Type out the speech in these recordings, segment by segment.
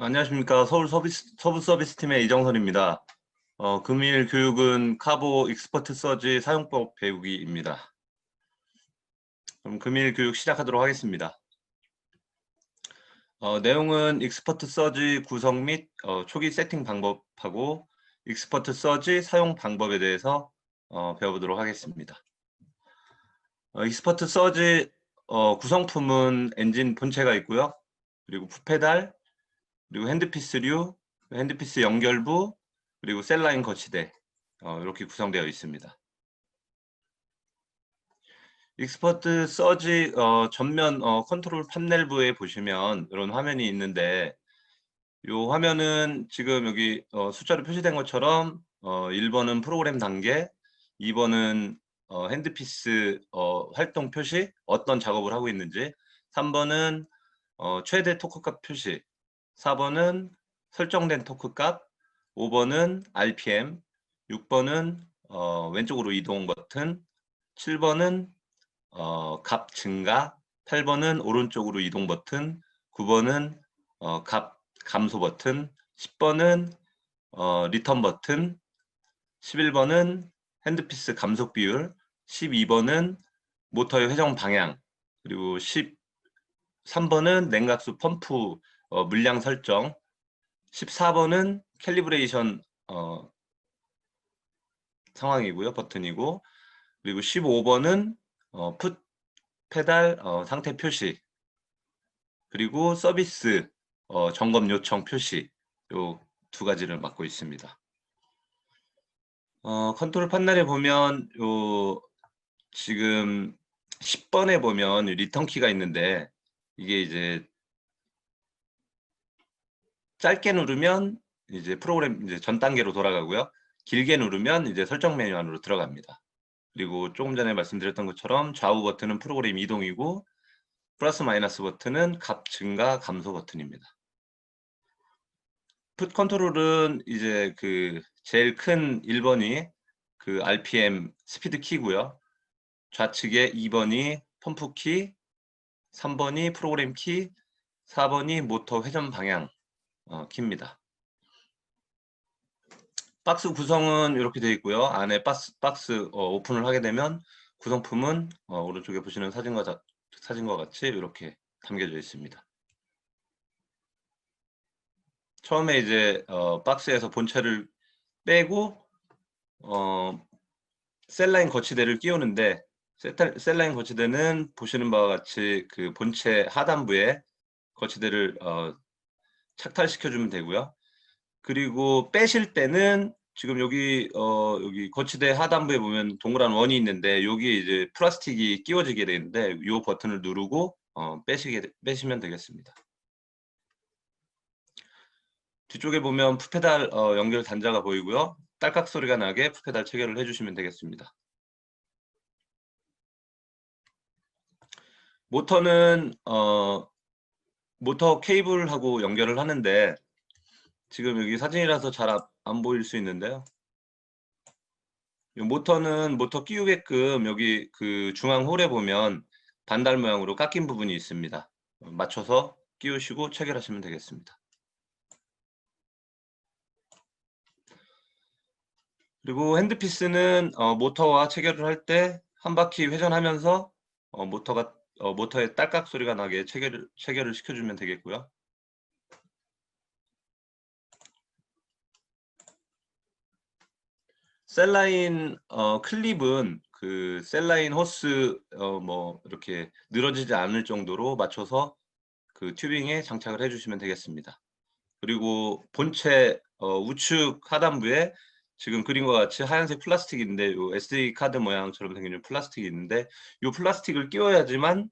안녕하십니까. 서부서비스팀의 이정선입니다. 금일 교육은 카보 익스퍼트 서지 사용법 배우기입니다. 그럼 금일 교육 시작하도록 하겠습니다. 내용은 익스퍼트 서지 구성 및 초기 세팅 방법하고 익스퍼트 서지 사용 방법에 대해서 배워보도록 하겠습니다. 익스퍼트 서지 구성품은 엔진 본체가 있고요. 그리고 푸페달, 그리고 핸드피스류, 핸드피스 연결부, 그리고 셀라인 거치대 이렇게 구성되어 있습니다. 익스퍼트 서지 전면 컨트롤 판넬부에 보시면 이런 화면이 있는데 이 화면은 지금 여기 숫자로 표시된 것처럼 1번은 프로그램 단계, 2번은 핸드피스 활동 표시, 어떤 작업을 하고 있는지, 3번은 최대 토크값 표시, 4번은 설정된 토크값, 5번은 RPM, 6번은 왼쪽으로 이동 버튼, 7번은 값 증가, 8번은 오른쪽으로 이동 버튼, 9번은 값 감소 버튼, 10번은 리턴 버튼, 11번은 핸드피스 감속 비율, 12번은 모터의 회전 방향, 그리고 13번은 냉각수 펌프 물량 설정, 14번은 캘리브레이션 상황이고요. 버튼이고, 그리고 15번은 풋 페달 상태 표시, 그리고 서비스 점검 요청 표시, 요 두 가지를 맡고 있습니다. 컨트롤 판넬에 보면 지금 10번에 보면 리턴 키가 있는데 이게 이제 짧게 누르면 이제 프로그램 이제 전 단계로 돌아가고요. 길게 누르면 이제 설정 메뉴 안으로 들어갑니다. 그리고 조금 전에 말씀드렸던 것처럼 좌우 버튼은 프로그램 이동이고 플러스 마이너스 버튼은 값 증가 감소 버튼입니다. 풋 컨트롤은 이제 그 제일 큰 1번이 그 RPM 스피드 키고요. 좌측에 2번이 펌프 키, 3번이 프로그램 키, 4번이 모터 회전 방향 키입니다. 박스 구성은 이렇게 되어 있고요. 안에 박스 오픈을 하게 되면 구성품은 오른쪽에 보시는 사진과 같이 이렇게 담겨져 있습니다. 처음에 이제 박스에서 본체를 빼고 셀라인 거치대를 끼우는데 셀라인 거치대는 보시는 바와 같이 그 본체 하단부에 거치대를 착탈시켜 주면 되고요. 그리고 빼실 때는 지금 여기 거치대 하단부에 보면 동그란 원이 있는데 여기에 이제 플라스틱이 끼워지게 되는데 이 버튼을 누르고 빼시면 되겠습니다. 뒤쪽에 보면 푸페달 연결 단자가 보이고요. 딸깍 소리가 나게 푸페달 체결을 해주시면 되겠습니다. 모터는 모터 케이블하고 연결을 하는데 지금 여기 사진이라서 잘 안 보일 수 있는데요. 이 모터는 모터 끼우게끔 여기 그 중앙 홀에 보면 반달 모양으로 깎인 부분이 있습니다. 맞춰서 끼우시고 체결하시면 되겠습니다. 그리고 핸드피스는 모터와 체결을 할 때 한 바퀴 회전하면서 모터의 딸깍 소리가 나게 체결을 시켜주면 되겠고요. 셀라인 클립은 그 셀라인 호스 뭐 이렇게 늘어지지 않을 정도로 맞춰서 그 튜빙에 장착을 해주시면 되겠습니다. 그리고 본체 우측 하단부에 지금 그린 것 같이 하얀색 플라스틱인데 요 SD 카드 모양처럼 생긴 플라스틱이 있는데 이 플라스틱을 끼워야지만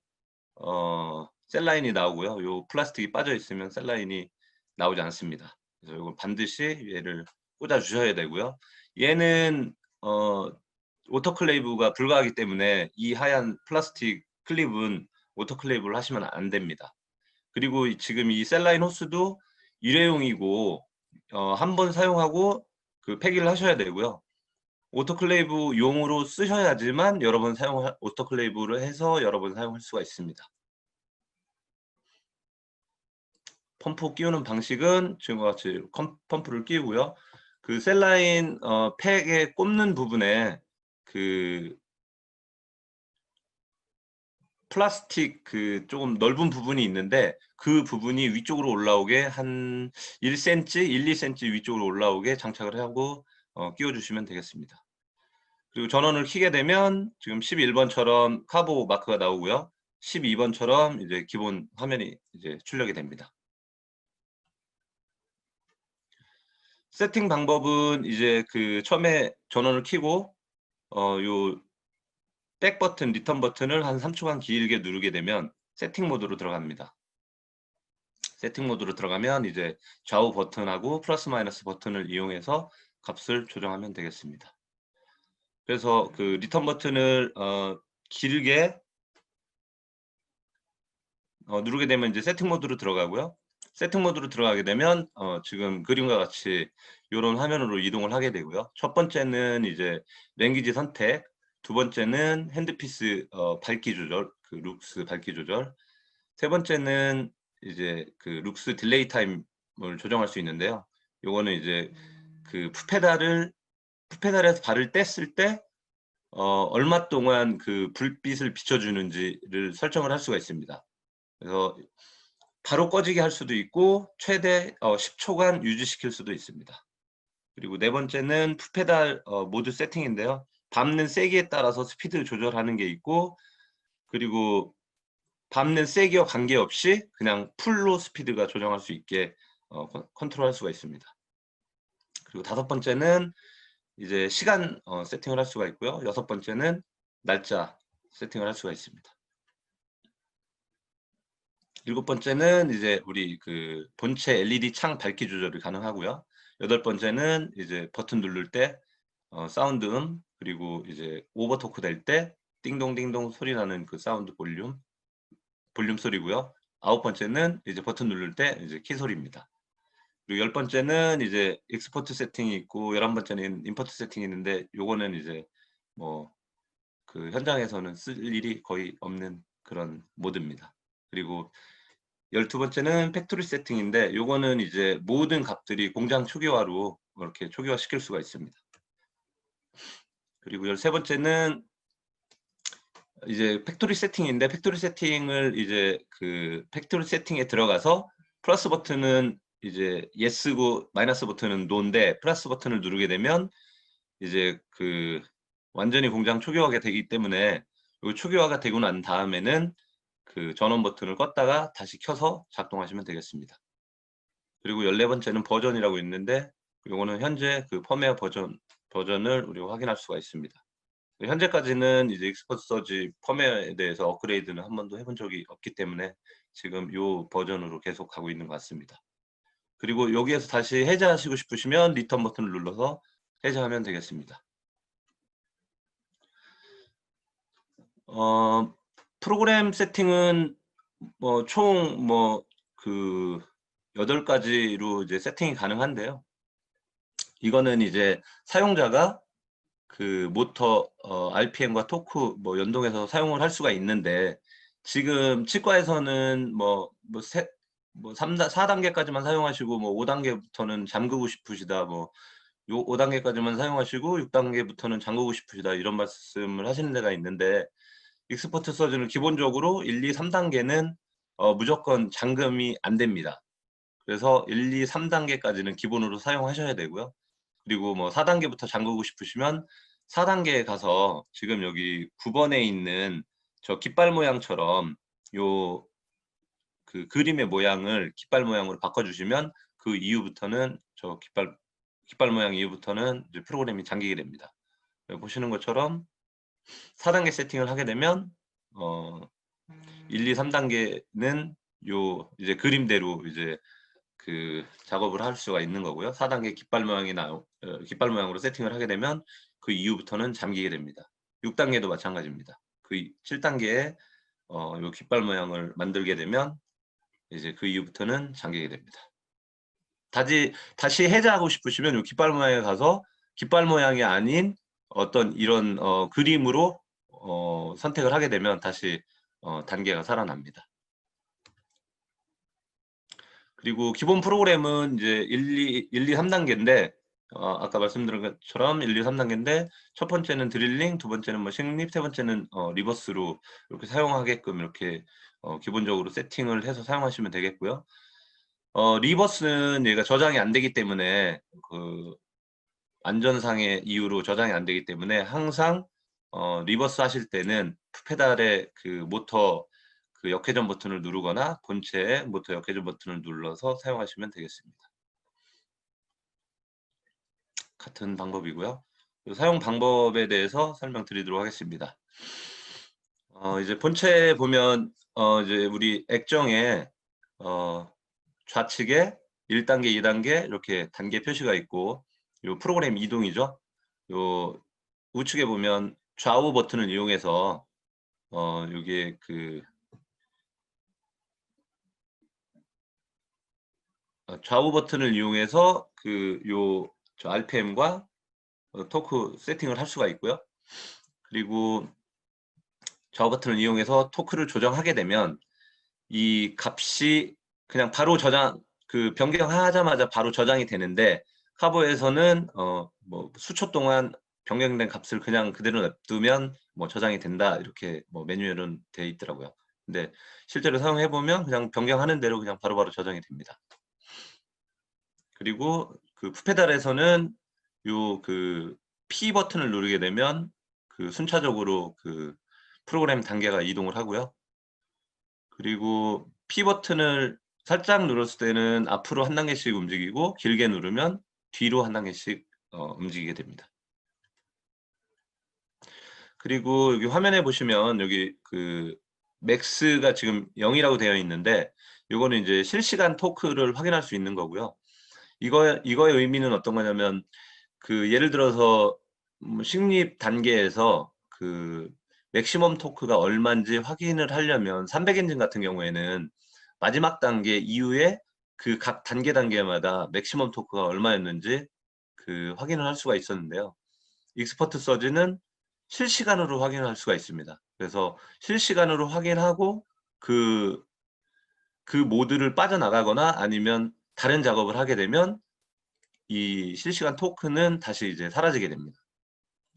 셀라인이 나오고요. 요 플라스틱이 빠져 있으면 셀라인이 나오지 않습니다. 그래서 이걸 반드시 얘를 꽂아 주셔야 되고요. 얘는 오토클레이브가 불가하기 때문에 이 하얀 플라스틱 클립은 오토클레이브를 하시면 안 됩니다. 그리고 지금 이 셀라인 호스도 일회용이고 한 번 사용하고 그 폐기를 하셔야 되고요. 오토클레이브 용으로 쓰셔야지만 오토클레이브를 해서 여러 번 사용할 수가 있습니다. 펌프 끼우는 방식은 지금과 같이 펌프를 끼우고요. 그 셀라인 팩에 꼽는 부분에 그 플라스틱 그 조금 넓은 부분이 있는데 그 부분이 위쪽으로 올라오게 한 1cm, 1, 2cm 위쪽으로 올라오게 장착을 하고 끼워주시면 되겠습니다. 그리고 전원을 켜게 되면 지금 11번처럼 카보 마크가 나오고요. 12번처럼 이제 기본 화면이 이제 출력이 됩니다. 세팅 방법은 이제 그 처음에 전원을 켜고 요 백 버튼, 리턴 버튼을 한 3초간 길게 누르게 되면 세팅 모드로 들어갑니다. 세팅 모드로 들어가면 이제 좌우 버튼하고 플러스 마이너스 버튼을 이용해서 값을 조정하면 되겠습니다. 그래서 그 리턴 버튼을 길게 누르게 되면 이제 세팅 모드로 들어가고요. 세팅 모드로 들어가게 되면 지금 그림과 같이 이런 화면으로 이동을 하게 되고요. 첫 번째는 이제 랭귀지 선택, 두 번째는 핸드피스 밝기 조절, 그 룩스 밝기 조절, 세 번째는 이제 그 룩스 딜레이 타임을 조정할 수 있는데요. 요거는 이제 그 풋페달에서 발을 뗐을 때 얼마 동안 그 불빛을 비춰주는지를 설정을 할 수가 있습니다. 그래서 바로 꺼지게 할 수도 있고 최대 10초간 유지시킬 수도 있습니다. 그리고 네 번째는 풋페달 모드 세팅인데요. 밟는 세기에 따라서 스피드 조절하는 게 있고, 그리고 밟는 세기와 관계없이 그냥 풀로 스피드가 조정할 수 있게 컨트롤할 수가 있습니다. 그리고 다섯 번째는 이제 시간 세팅을 할 수가 있고요. 여섯 번째는 날짜 세팅을 할 수가 있습니다. 일곱 번째는 이제 우리 그 본체 LED 창 밝기 조절이 가능하고요. 여덟 번째는 이제 버튼 누를 때 사운드 그리고 이제 오버 토크 될 때 띵동띵동 소리 나는 그 사운드 볼륨 소리고요. 아홉 번째는 이제 버튼 누를 때 이제 키 소리입니다. 그리고 열 번째는 이제 익스포트 세팅이 있고 11번째는 임포트 세팅이 있는데 요거는 이제 뭐 그 현장에서는 쓸 일이 거의 없는 그런 모드입니다. 그리고 12번째는 팩토리 세팅인데 요거는 이제 모든 값들이 공장 초기화로 이렇게 초기화 시킬 수가 있습니다. 그리고 13번째는 이제 팩토리 세팅인데 팩토리 세팅을 이제 그 팩토리 세팅에 들어가서 플러스 버튼은 이제 예스고 마이너스 버튼은 노인데 플러스 버튼을 누르게 되면 이제 그 완전히 공장 초기화가 되기 때문에 요 초기화가 되고 난 다음에는 그 전원 버튼을 껐다가 다시 켜서 작동하시면 되겠습니다. 그리고 14번째는 버전이라고 있는데 요거는 현재 그 펌웨어 버전을 우리가 확인할 수가 있습니다. 현재까지는 이제 익스포트 서지 펌웨어에 대해서 업그레이드는 한 번도 해본 적이 없기 때문에 지금 요 버전으로 계속 가고 있는 것 같습니다. 그리고 여기에서 다시 해제하시고 싶으시면 리턴 버튼을 눌러서 해제하면 되겠습니다. 프로그램 세팅은 뭐 총 뭐 그 8가지로 이제 세팅이 가능한데요. 이거는 이제 사용자가 그 모터 RPM과 토크 뭐 연동해서 사용을 할 수가 있는데 지금 치과에서는 뭐 4단계까지만 사용하시고 뭐 5단계부터는 잠그고 싶으시다 뭐 요 5단계까지만 사용하시고 6단계부터는 잠그고 싶으시다 이런 말씀을 하시는 데가 있는데 익스포트 서즈는 기본적으로 1, 2, 3단계는 무조건 잠금이 안 됩니다. 그래서 1, 2, 3단계까지는 기본으로 사용하셔야 되고요. 그리고 뭐 4단계부터 잠그고 싶으시면 4단계에 가서 지금 여기 9번에 있는 저 깃발 모양처럼 요 그 그림의 모양을 깃발 모양으로 바꿔주시면 그 이후부터는 저 깃발 모양 이후부터는 이제 프로그램이 잠기게 됩니다. 보시는 것처럼 4단계 세팅을 하게 되면 1, 2, 3단계는 요 이제 그림대로 이제 그 작업을 할 수가 있는 거고요. 4단계 깃발 깃발 모양으로 세팅을 하게 되면 그 이후부터는 잠기게 됩니다. 6단계도 마찬가지입니다. 그 7단계에 요 깃발 모양을 만들게 되면 이제 그 이후부터는 잠기게 됩니다. 다시 해제하고 싶으시면 요 깃발 모양에 가서 깃발 모양이 아닌 어떤 이런 그림으로 선택을 하게 되면 다시 단계가 살아납니다. 그리고 기본 프로그램은 이제 1, 2, 3단계인데 아까 말씀드린 것처럼 1, 2, 3단계인데 첫 번째는 드릴링, 두 번째는 뭐 식립, 세 번째는 리버스로 이렇게 사용하게끔 이렇게 기본적으로 세팅을 해서 사용하시면 되겠고요. 리버스는 얘가 저장이 안 되기 때문에 그 안전상의 이유로 저장이 안 되기 때문에 항상 리버스 하실 때는 풋페달의 그 모터 그 역회전 버튼을 누르거나 본체의 모터 역회전 버튼을 눌러서 사용하시면 되겠습니다. 같은 방법이고요. 사용 방법에 대해서 설명드리도록 하겠습니다. 이제 본체 보면 이제 우리 액정에 좌측에 1단계, 2단계 이렇게 단계 표시가 있고 요 프로그램 이동이죠. 요 우측에 보면 좌우 버튼을 이용해서 요게 그 좌우 버튼을 이용해서 저 RPM과 토크 세팅을 할 수가 있고요. 그리고 좌우 버튼을 이용해서 토크를 조정하게 되면 이 값이 그냥 바로 변경하자마자 바로 저장이 되는데 카보에서는 뭐 수초 동안 변경된 값을 그냥 그대로 냅두면 뭐 저장이 된다 이렇게 뭐 매뉴얼은 되어 있더라고요. 근데 실제로 사용해 보면 그냥 변경하는 대로 그냥 바로바로 저장이 됩니다. 그리고 그 풋페달에서는 요 그 P 버튼을 누르게 되면 그 순차적으로 그 프로그램 단계가 이동을 하고요. 그리고 P 버튼을 살짝 눌렀을 때는 앞으로 한 단계씩 움직이고 길게 누르면 뒤로 한 단계씩 움직이게 됩니다. 그리고 여기 화면에 보시면 여기 그 맥스가 지금 0이라고 되어 있는데 요거는 이제 실시간 토크를 확인할 수 있는 거고요. 이거의 의미는 어떤 거냐면 그 예를 들어서 식립 단계에서 그 맥시멈 토크가 얼마인지 확인을 하려면 300 엔진 같은 경우에는 마지막 단계 이후에 그 각 단계마다 맥시멈 토크가 얼마였는지 그 확인을 할 수가 있었는데요. 익스퍼트 서지는 실시간으로 확인할 수가 있습니다. 그래서 실시간으로 확인하고 그 모드를 빠져나가거나 아니면 다른 작업을 하게 되면 이 실시간 토크는 다시 이제 사라지게 됩니다.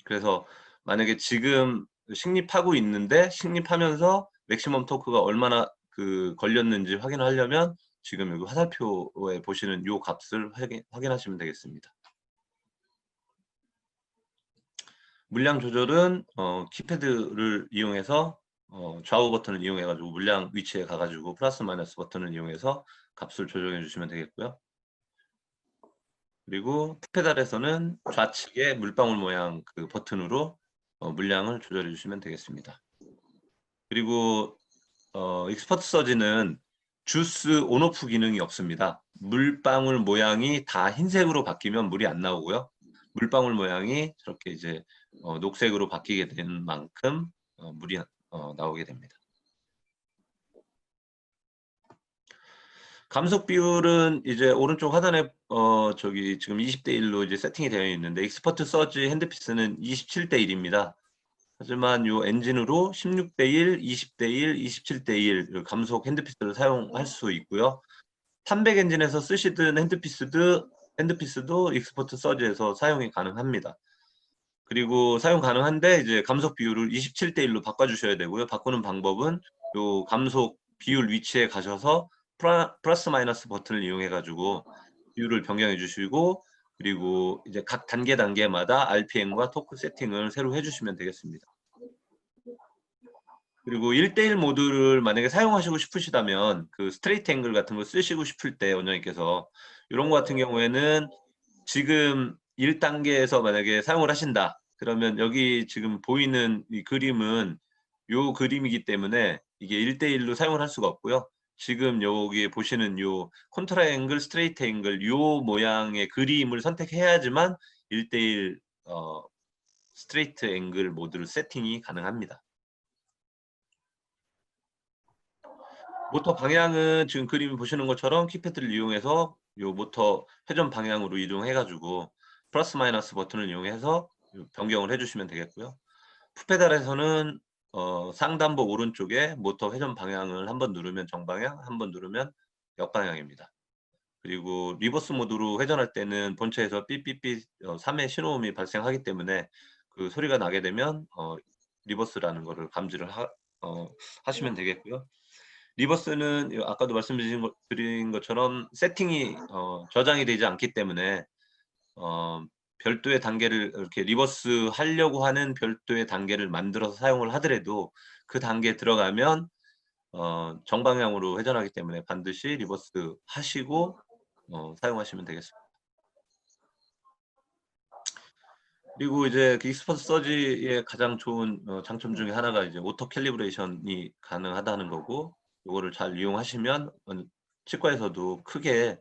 그래서 만약에 지금 식립하고 있는데 식립하면서 맥시멈 토크가 얼마나 그 걸렸는지 확인하려면 지금 여기 화살표에 보시는 요 값을 확인하시면 되겠습니다. 물량 조절은 키패드를 이용해서 좌우 버튼을 이용해 가지고 물량 위치에 가 가지고 플러스 마이너스 버튼을 이용해서 값을 조정해 주시면 되겠고요. 그리고 풋페달에서는 좌측에 물방울 모양 그 버튼으로 물량을 조절해 주시면 되겠습니다. 그리고 익스퍼트 서지는 주스 온오프 기능이 없습니다. 물방울 모양이 다 흰색으로 바뀌면 물이 안 나오고요. 물방울 모양이 저렇게 이제 녹색으로 바뀌게 되는 만큼 물이 나오게 됩니다. 감속 비율은 이제 오른쪽 하단에 저기 지금 20대 1로 이제 세팅이 되어 있는데 익스퍼트 서지 핸드피스는 27대 1입니다. 하지만 요 엔진으로 16대 1, 20대 1, 27대 1 감속 핸드피스를 사용할 수 있고요. 300 엔진에서 쓰시던 핸드피스도 익스퍼트 서지에서 사용이 가능합니다. 그리고 사용 가능한데 이제 감속 비율을 27대 1로 바꿔주셔야 되고요. 바꾸는 방법은 요 감속 비율 위치에 가셔서 플러스 마이너스 버튼을 이용해 가지고 비율을 변경해 주시고 그리고 이제 각 단계마다 RPM과 토크 세팅을 새로 해주시면 되겠습니다. 그리고 1대1 모드를 만약에 사용하시고 싶으시다면 그 스트레이트 앵글 같은 거 쓰시고 싶을 때 원장님께서 이런 거 같은 경우에는 지금 1단계에서 만약에 사용을 하신다. 그러면 여기 지금 보이는 이 그림은 요 그림이기 때문에 이게 1대1로 사용을 할 수가 없고요. 지금 여기 보시는 요 컨트라 앵글, 스트레이트 앵글 요 모양의 그림을 선택해야지만 1대1 스트레이트 앵글 모드를 세팅이 가능합니다. 모터 방향은 지금 그림 보시는 것처럼 키패드를 이용해서 요 모터 회전 방향으로 이동해 가지고 플러스 마이너스 버튼을 이용해서 변경을 해 주시면 되겠고요. 풋페달에서는 상단부 오른쪽에 모터 회전 방향을 한번 누르면 정방향, 한번 누르면 역방향입니다. 그리고 리버스 모드로 회전할 때는 본체에서 삐삐삐 3의 신호음이 발생하기 때문에 그 소리가 나게 되면 리버스라는 거를 감지를 하시면 되겠고요. 리버스는 아까도 드린 것처럼 세팅이 저장이 되지 않기 때문에 별도의 단계를 이렇게 리버스 하려고 하는 별도의 단계를 만들어서 사용을 하더라도 그 단계에 들어가면 정방향으로 회전하기 때문에 반드시 리버스 하시고 사용하시면 되겠습니다. 그리고 이제 그 익스퍼트 서지의 가장 좋은 장점 중에 하나가 이제 오토 캘리브레이션이 가능하다는 거고, 요거를 잘 이용하시면 치과에서도 크게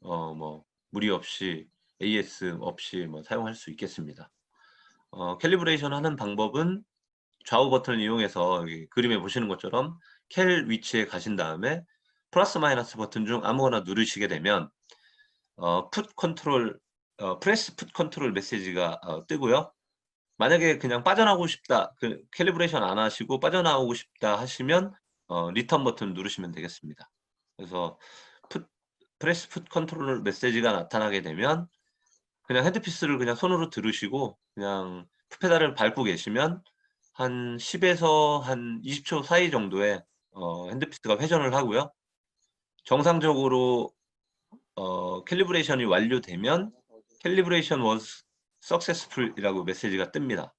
뭐 무리 없이 AS 없이 뭐 사용할 수 있겠습니다. 캘리브레이션 하는 방법은 좌우 버튼을 이용해서 여기 그림에 보시는 것처럼 캘 위치에 가신 다음에 플러스 마이너스 버튼 중 아무거나 누르시게 되면 풋 컨트롤 프레스 풋 컨트롤 메시지가 뜨고요. 만약에 그냥 빠져나오고 싶다, 그 캘리브레이션 안 하시고 빠져나오고 싶다 하시면 리턴 버튼 누르시면 되겠습니다. 그래서 프레스 풋 컨트롤 메시지가 나타나게 되면 그냥 헤드피스를 그냥 손으로 들으시고 그냥 풋페달을 밟고 계시면 한 10에서 한 20초 사이 정도에 핸드피스가 회전을 하고요. 정상적으로 캘리브레이션이 완료되면 calibration was successful 이라고 메시지가 뜹니다.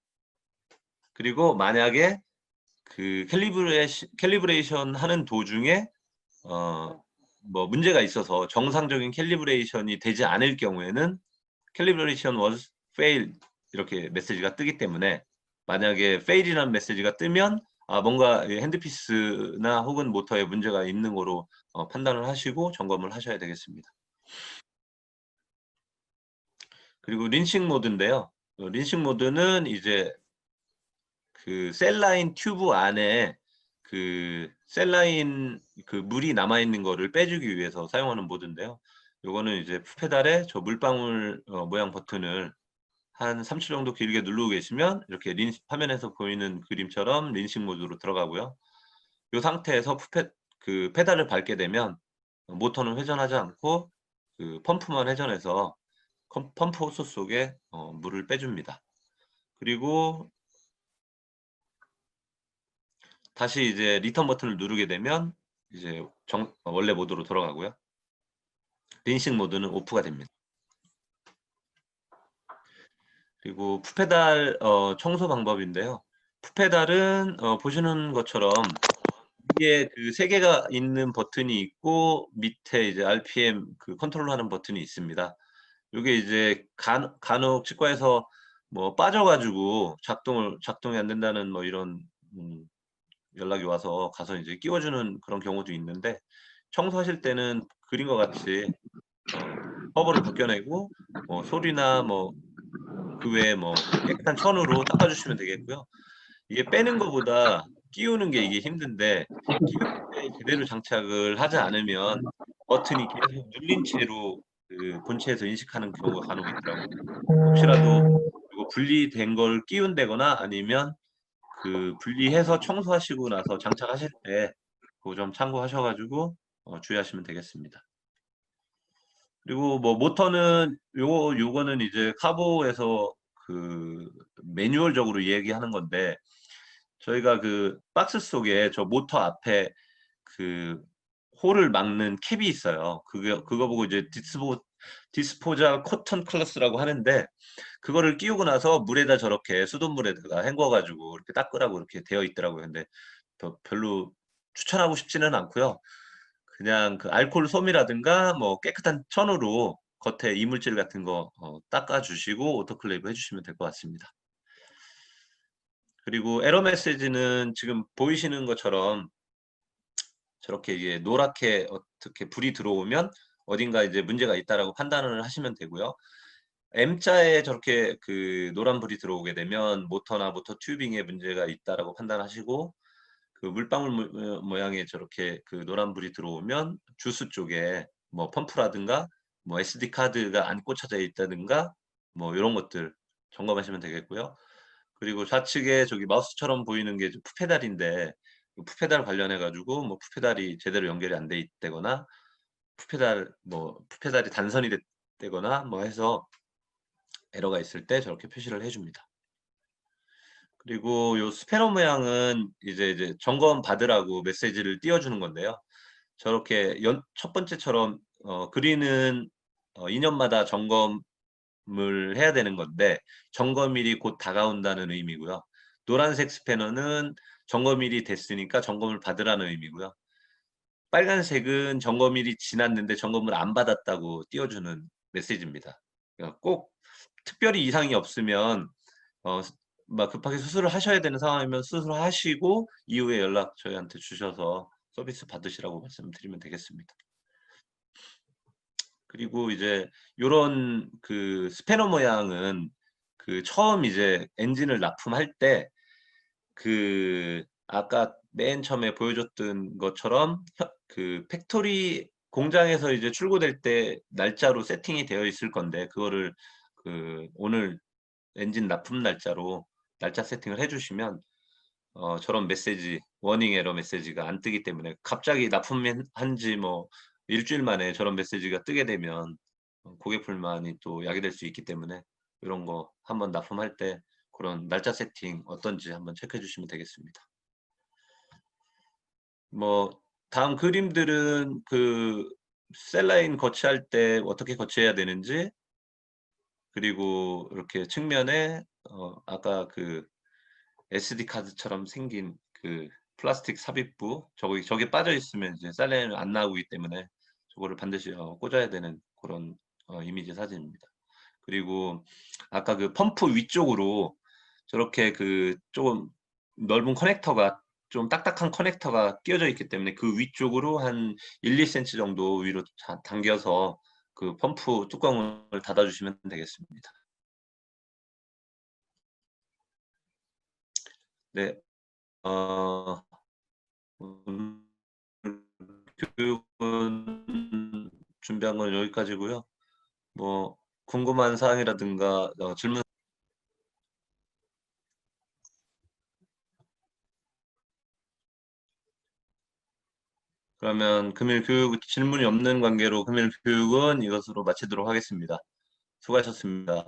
그리고 만약에 그 캘리브레이션 하는 도중에 뭐 문제가 있어서 정상적인 캘리브레이션이 되지 않을 경우에는 calibration was failed 이렇게 메시지가 뜨기 때문에, 만약에 fail이라는 메시지가 뜨면 뭔가 핸드피스나 혹은 모터에 문제가 있는 거로 판단을 하시고 점검을 하셔야 되겠습니다. 그리고 린싱 모드인데요. 린싱 모드는 이제 그 셀라인 튜브 안에 그 셀라인 그 물이 남아 있는 거를 빼주기 위해서 사용하는 모드인데요. 요거는 이제 풋페달에 저 물방울 모양 버튼을 한 3초 정도 길게 누르고 계시면 이렇게 화면에서 보이는 그림처럼 린싱 모드로 들어가고요. 이 상태에서 그 페달을 밟게 되면 모터는 회전하지 않고 그 펌프만 회전해서 펌프 호스 속에 물을 빼줍니다. 그리고 다시 이제 리턴 버튼을 누르게 되면 이제 원래 모드로 돌아가고요. 린싱 모드는 오프가 됩니다. 그리고 풋페달 청소 방법인데요. 풋페달은 보시는 것처럼 위에 그 3개가 있는 버튼이 있고 밑에 이제 RPM 그 컨트롤하는 버튼이 있습니다. 요게 이제 간혹 치과에서 뭐 빠져 가지고 작동이 안 된다는 뭐 이런 연락이 와서 가서 이제 끼워주는 그런 경우도 있는데, 청소하실 때는 그림과 같이 커버를 벗겨내고 소리나 뭐 그 외에 뭐 깨끗한 천으로 닦아주시면 되겠고요. 이게 빼는 거보다 끼우는 게 이게 힘든데, 끼울 때 제대로 장착을 하지 않으면 버튼이 계속 눌린 채로 그 본체에서 인식하는 경우가 간혹 있더라고요. 혹시라도 이거 분리된 걸 끼운다거나 아니면 그 분리해서 청소하시고 나서 장착하실 때 그거 좀 참고하셔 가지고 주의하시면 되겠습니다. 그리고 뭐 모터는 요거는 이제 카보에서 그 매뉴얼적으로 얘기하는 건데, 저희가 그 박스 속에 저 모터 앞에 그 홀을 막는 캡이 있어요. 그거 보고 이제 디스포자 코튼 클러스라고 하는데, 그거를 끼우고 나서 물에다 저렇게 수돗물에다가 헹궈 가지고 이렇게 닦으라고 이렇게 되어 있더라고요. 근데 별로 추천하고 싶지는 않고요. 그냥 그 알코올 솜이라든가 뭐 깨끗한 천으로 겉에 이물질 같은 거 닦아 주시고 오토클레이브 해 주시면 될 것 같습니다. 그리고 에러 메시지는 지금 보이시는 것처럼 저렇게 이게 노랗게 어떻게 불이 들어오면 어딘가 이제 문제가 있다라고 판단을 하시면 되고요. M자에 저렇게 그 노란불이 들어오게 되면 모터나 모터 튜빙에 문제가 있다라고 판단하시고, 그 물방울 모양의 저렇게 그 노란불이 들어오면 주스 쪽에 뭐 펌프라든가 뭐 SD 카드가 안 꽂혀져 있다든가 뭐 요런 것들 점검하시면 되겠고요. 그리고 좌측에 저기 마우스처럼 보이는 게 풋페달인데, 그 풋페달 관련해 가지고 뭐 풋페달이 제대로 연결이 안 돼 있다거나 푸페달이 단선이 됐거나 뭐 해서 에러가 있을 때 저렇게 표시를 해줍니다. 그리고 요 스패너 모양은 이제 점검 받으라고 메시지를 띄워주는 건데요. 저렇게 첫 번째처럼 그린은 2년마다 점검을 해야 되는 건데 점검일이 곧 다가온다는 의미고요. 노란색 스패너는 점검일이 됐으니까 점검을 받으라는 의미고요. 빨간색은 점검일이 지났는데 점검을 안 받았다고 띄워주는 메시지입니다. 그러니까 꼭 특별히 이상이 없으면 막 급하게 수술을 하셔야 되는 상황이면 수술하시고 이후에 연락 저희한테 주셔서 서비스 받으시라고 말씀드리면 되겠습니다. 그리고 이제 요런 그 스패너 모양은 그 처음 이제 엔진을 납품할 때 그 아까 맨 처음에 보여줬던 것처럼 그 팩토리 공장에서 이제 출고될 때 날짜로 세팅이 되어 있을 건데 그거를 그 오늘 엔진 납품 날짜로 날짜 세팅을 해주시면 저런 메시지 워닝 에러 메시지가 안 뜨기 때문에 갑자기 납품한 지 뭐 일주일 만에 저런 메시지가 뜨게 되면 고객 불만이 또 야기될 수 있기 때문에 이런 거 한번 납품할 때 그런 날짜 세팅 어떤지 한번 체크해 주시면 되겠습니다. 뭐 다음 그림들은 그 셀라인 거치할 때 어떻게 거치해야 되는지 그리고 이렇게 측면에 아까 그 SD 카드처럼 생긴 그 플라스틱 삽입부 저게 빠져 있으면 이제 셀라인이 안 나오기 때문에 저거를 반드시 꽂아야 되는 그런 이미지 사진입니다. 그리고 아까 그 펌프 위쪽으로 저렇게 그 조금 넓은 커넥터가 좀 딱딱한 커넥터가 끼워져 있기 때문에 그 위쪽으로 한 1-2cm 정도 위로 당겨서 그 펌프 뚜껑을 닫아 주시면 되겠습니다. 네. 어 오늘 교육은 준비한 건 여기까지고요. 뭐 궁금한 사항이라든가 질문 그러면 금일 교육 질문이 없는 관계로 금일 교육은 이것으로 마치도록 하겠습니다. 수고하셨습니다.